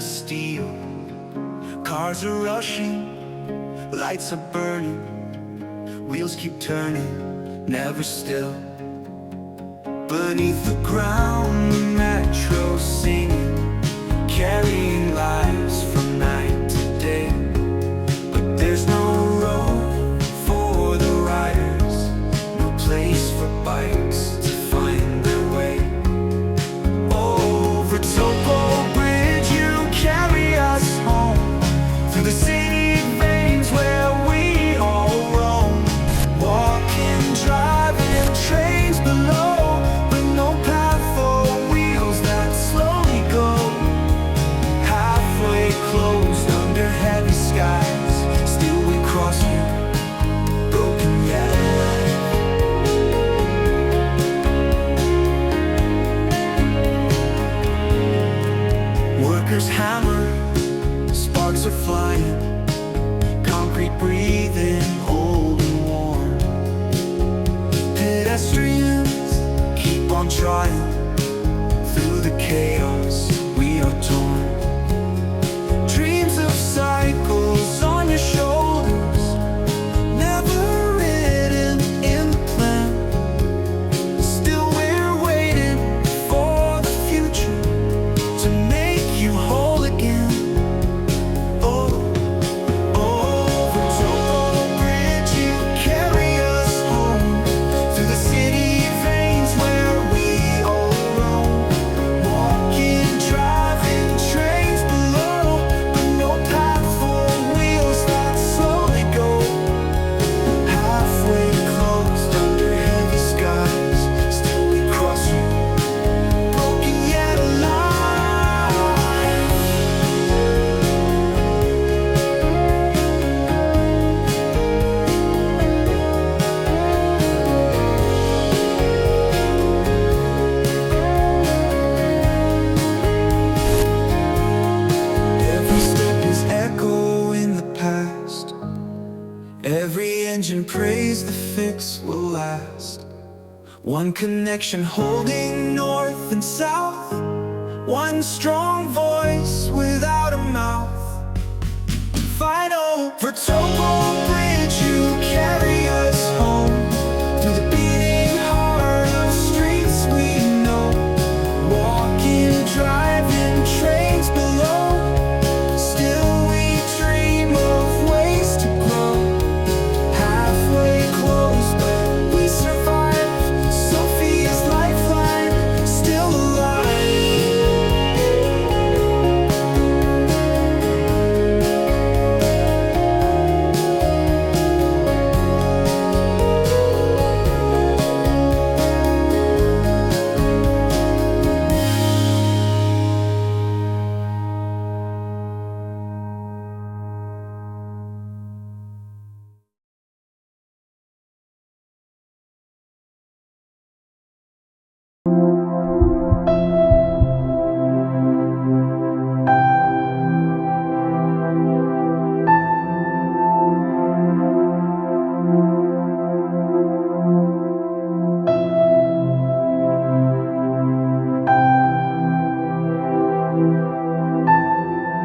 stainless steel. Cars are rushing, lights are burning, wheels keep turning, never still. Beneath the ground, the metro's singing, carrying lives from night to day. But there's no road for the riders, no place for bikes to find their way. Oh, Vertopo Bridge, you carry us home through the city veins where we all roam. Walking, driving, trains below, but no path for wheels that slowly go. Halfway closed under heavy skies, still we cross you, broken yet alive. Workers hammer, sparks are flying, concrete breathing, old and warm. Pedestrians keep on trying, through the chaos we are torn. Dreams of cycles on your shoulders, never written in the plan. Still we're waiting for the future to make you whole again. Oh, Vertopo Bridge, you carry us home through the city veins where we all roam. Walking, driving, trains below, but no path for wheels that slowly go. Halfway closed under heavy skies, still we cross you, broken yet alive. Every step is echo in the past. Every engine prays the fix will last. One connection holding north and south, one strong voice without a mouth. Final Vertopo Bridge, you carry us